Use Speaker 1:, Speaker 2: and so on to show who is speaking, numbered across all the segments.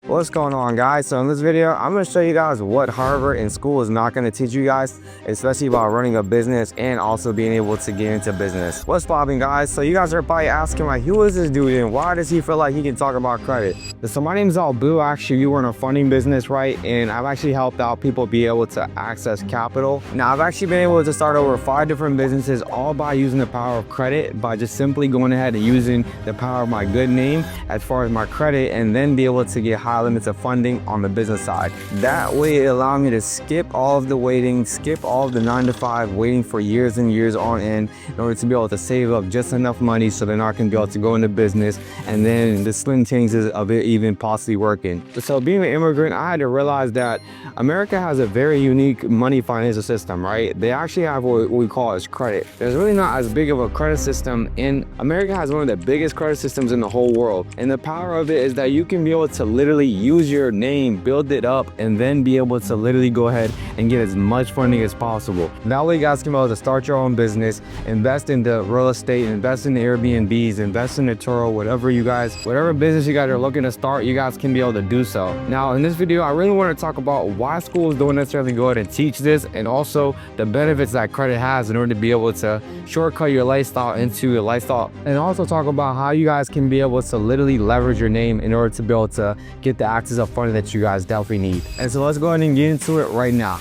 Speaker 1: What's going on, guys? So in this video, I'm going to show you guys what Harvard and school is not going to teach you guys, especially about running a business and also being able to get into business. What's popping, guys? So you guys are probably asking, like, who is this dude and why does he feel like he can talk about credit? So my name is Albu. Actually, you run a funding business, right? And I've actually helped out people be able to access capital. Now, I've actually been able to start over 5 different businesses, all by using the power of credit, by just simply going ahead and using the power of my good name as far as my credit, and then be able to get high limits of funding on the business side. That way it allowed me to skip all of the waiting, skip all of the 9 to 5 waiting for years and years on end in order to be able to save up just enough money so then I can be able to go into business, and then the slim chances of it even possibly working. So being an immigrant, I had to realize that America has a very unique money financial system, right? They actually have what we call as credit. There's really not as big of a credit system, and America has one of the biggest credit systems in the whole world. And the power of it is that you can be able to literally use your name, build it up, and then be able to literally go ahead and get as much funding as possible. That way you guys can be able to start your own business, invest in the real estate, invest in the Airbnbs, invest in the Turo, whatever business you guys are looking to start, you guys can be able to do so. Now in this video, I really want to talk about why schools don't necessarily go ahead and teach this, and also the benefits that credit has in order to be able to shortcut your lifestyle into your lifestyle, and also talk about how you guys can be able to literally leverage your name in order to be able to get the access of funding that you guys definitely need. And so let's go ahead and get into it right now.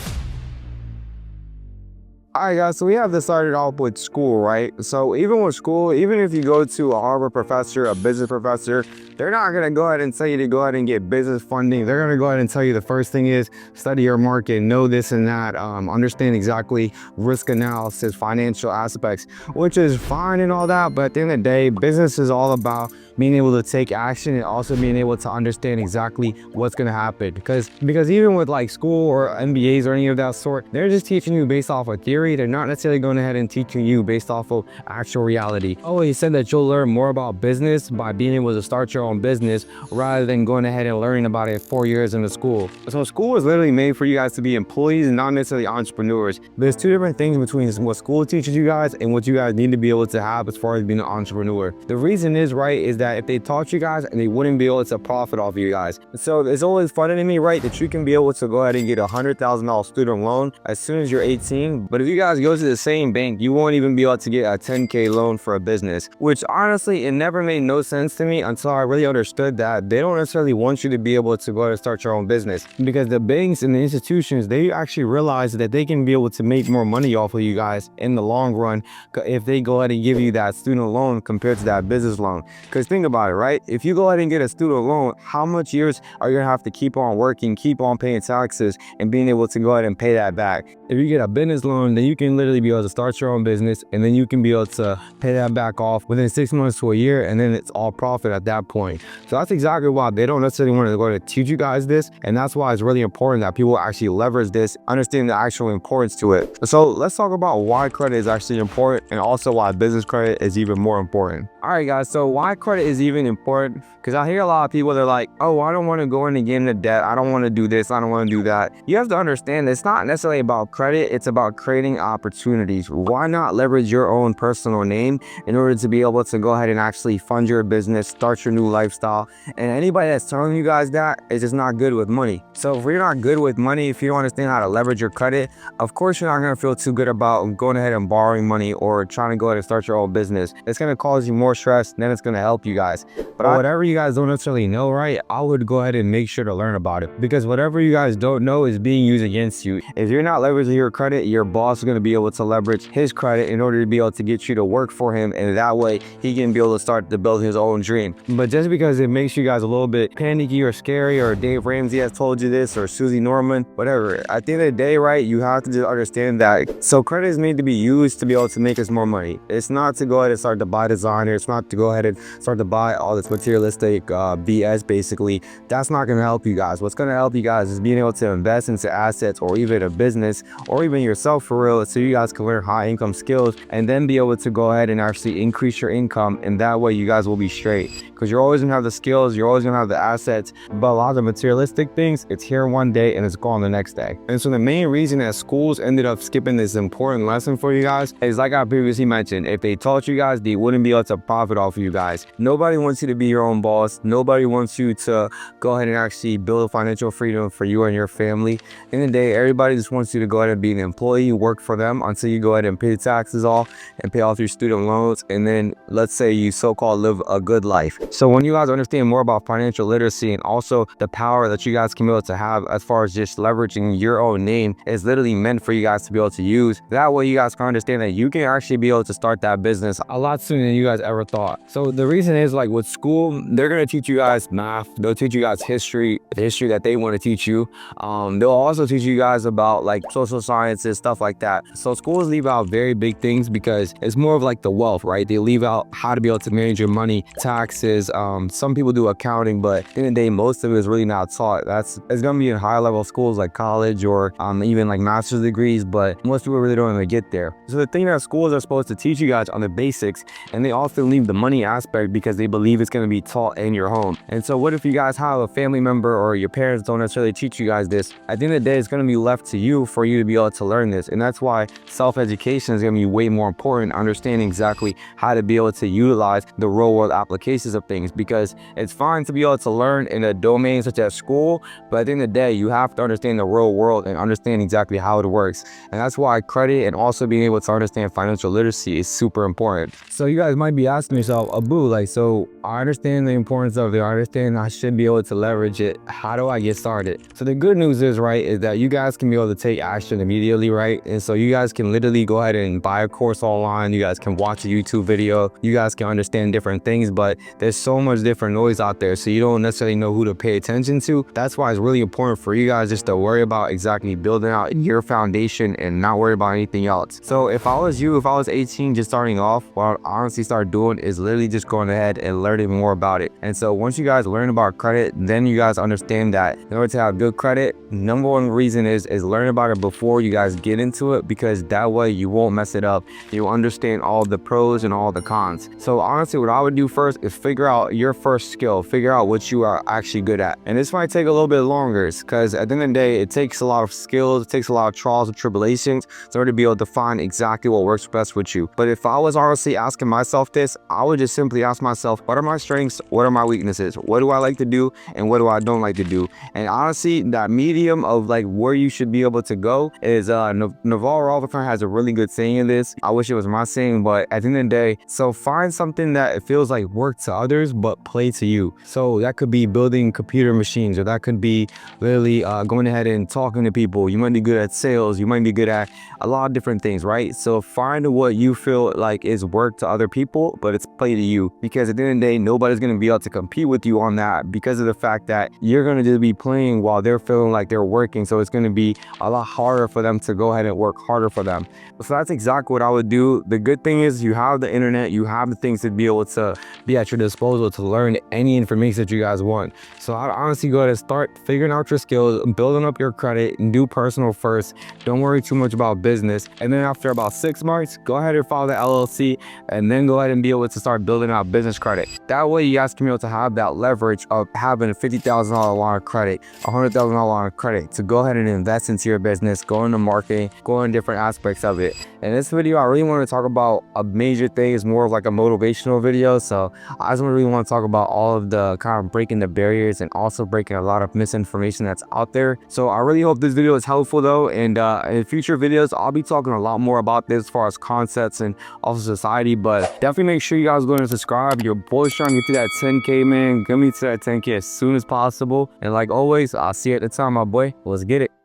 Speaker 1: Alright guys, so we have this started off with school, right? So even with school, even if you go to a Harvard professor, a business professor, they're not going to go ahead and tell you to go ahead and get business funding. They're going to go ahead and tell you the first thing is study your market, know this and that, understand exactly risk analysis, financial aspects, which is fine and all that. But at the end of the day, business is all about being able to take action and also being able to understand exactly what's going to happen. Because even with like school or MBAs or any of that sort, they're just teaching you based off of theory. They're not necessarily going ahead and teaching you based off of actual reality. Oh, he said that you'll learn more about business by being able to start your own business rather than going ahead and learning about it 4 years in the school. So school is literally made for you guys to be employees and not necessarily entrepreneurs. There's 2 different things between what school teaches you guys and what you guys need to be able to have as far as being an entrepreneur. The reason is, right, is that if they taught you guys and they wouldn't be able to profit off of you guys. So it's always funny to me, right, that you can be able to go ahead and get a $100,000 student loan as soon as you're 18. But if you guys go to the same bank, you won't even be able to get a 10K loan for a business, which honestly, it never made no sense to me until I really understood that they don't necessarily want you to be able to go ahead and start your own business, because the banks and the institutions, they actually realize that they can be able to make more money off of you guys in the long run if they go ahead and give you that student loan compared to that business loan. Because think about it, right? If you go ahead and get a student loan, how much years are you gonna have to keep on working, keep on paying taxes, and being able to go ahead and pay that back? If you get a business loan, then you can literally be able to start your own business, and then you can be able to pay that back off within 6 months to a year, and then it's all profit at that point. So that's exactly why they don't necessarily want to go to teach you guys this, and that's why it's really important that people actually leverage this, understand the actual importance to it. So let's talk about why credit is actually important, and also why business credit is even more important. All right, guys, so why credit is even important? Because I hear a lot of people, they're like, oh, I don't want to go in and get into debt. I don't want to do this. I don't want to do that. You have to understand it's not necessarily about credit. It's about creating opportunities. Why not leverage your own personal name in order to be able to go ahead and actually fund your business, start your new lifestyle? And anybody that's telling you guys that is just not good with money. So if you're not good with money, if you don't understand how to leverage your credit, of course you're not going to feel too good about going ahead and borrowing money or trying to go ahead and start your own business. It's going to cause you more stress than it's going to help you guys. But whatever you guys don't necessarily know, right, I would go ahead and make sure to learn about it, because whatever you guys don't know is being used against you. If you're not leveraging your credit, your boss is going to be able to leverage his credit in order to be able to get you to work for him, and that way he can be able to start to build his own dream. But just because it makes you guys a little bit panicky or scary, or Dave Ramsey has told you this, or Susie Norman, whatever, at the end of the day, right, you have to just understand that. So credit is made to be used to be able to make us more money. It's not to go ahead and start to buy designer. It's not to go ahead and start to buy all this materialistic BS, basically. That's not going to help you guys. What's going to help you guys is being able to invest into assets, or even a business, or even yourself for real, so you guys can learn high income skills and then be able to go ahead and actually increase your income, and that way you guys will be straight, because you're always gonna have the skills, you're always gonna have the assets, but a lot of the materialistic things, it's here one day and it's gone the next day. And so the main reason that schools ended up skipping this important lesson for you guys is, like I previously mentioned, if they taught you guys, they wouldn't be able to profit off of you guys. Nobody wants you to be your own boss. Nobody wants you to go ahead and actually build financial freedom for you and your family. In the day, everybody just wants you to go ahead and be an employee, work for them until you go ahead and pay taxes off and pay off your student loans, and then let's say you so-called live a good life. So when you guys understand more about financial literacy and also the power that you guys can be able to have as far as just leveraging your own name is literally meant for you guys to be able to use, that way you guys can understand that you can actually be able to start that business a lot sooner than you guys ever thought. So the reason is, like with school, they're going to teach you guys math, they'll teach you guys history, the history that they want to teach you. They'll also teach you guys about like social sciences, stuff like that. So schools leave out very big things because it's more of like the wealth, right? They leave out how to be able to manage your money, taxes. Some people do accounting, but at the end of the day, most of it is really not taught. It's gonna be in high level schools like college or even like master's degrees, but most people really don't even get there. So the thing that schools are supposed to teach you guys on the basics, and they often leave the money aspect because they believe it's gonna be taught in your home. And so what if you guys have a family member or your parents don't necessarily teach you guys this? At the end of the day, it's gonna be left to you for you to be able to learn this. And that's why self-education is gonna be way more important, understanding exactly how to be able to utilize the real world applications of things, because it's fine to be able to learn in a domain such as school, but at the end of the day, you have to understand the real world and understand exactly how it works. And that's why credit and also being able to understand financial literacy is super important. So you guys might be asking yourself, Abu, like, so I understand the importance of it, I understand I should be able to leverage it, how do I get started? So the good news is, right, is that you guys can be able to take action immediately, right? And so you guys can literally go ahead and buy a course online, you guys can watch a YouTube video, you guys can understand different things, but there's so much different noise out there, so you don't necessarily know who to pay attention to. That's why it's really important for you guys just to worry about exactly building out your foundation and not worry about anything else. So if I was you, if I was 18 just starting off, what I'd honestly start doing is literally just going ahead and learning more about it. And so once you guys learn about credit, then you guys understand that in order to have good credit, number one reason is learn about it before you guys get into it, because that way you won't mess it up. You'll understand all the pros and all the cons. So honestly, what I would do first is figure out your first skill, figure out what you are actually good at. And this might take a little bit longer because at the end of the day, it takes a lot of skills, it takes a lot of trials and tribulations in order to be able to find exactly what works best with you. But if I was honestly asking myself this, I would just simply ask myself, what are my strengths? What are my weaknesses? What do I like to do? And what do I don't like to do? And honestly, that medium of like where you should be able to go is Naval Ravikant has a really good saying in this. I wish it was my saying, but at the end of the day, so find something that it feels like work to others but play to you. So that could be building computer machines, or that could be literally going ahead and talking to people. You might be good at sales, you might be good at a lot of different things, right? So find what you feel like is work to other people but it's play to you, because at the end of the day, nobody's going to be able to compete with you on that because of the fact that you're going to just be playing while they're feeling like they're working. So it's going to be a lot harder for them to go ahead and work harder for them. So that's exactly what I would do. The good thing is you have the internet, you have the things to be able to be at your disposal to learn any information that you guys want. So I'd honestly go ahead and start figuring out your skills, building up your credit, and do personal first. Don't worry too much about business. And then after about 6 months, go ahead and file the LLC, and then go ahead and be able to start building out business credit. That way you guys can be able to have that leverage of having a $50,000 line of credit, $100,000 line of credit to go ahead and invest into your business, go into marketing, go in different aspects of it. In this video, I really want to talk about a major thing. It's more of like a motivational video. So I just really want to talk about all of the kind of breaking the barriers and also breaking a lot of misinformation that's out there. So I really hope this video is helpful though. And in future videos, I'll be talking a lot more about this as far as concepts and also society, but definitely make sure you guys go and subscribe. Your boy's trying to get to that 10K, man. Get me to that 10K as soon as possible. And like always, I'll see you at the time, my boy. Let's get it.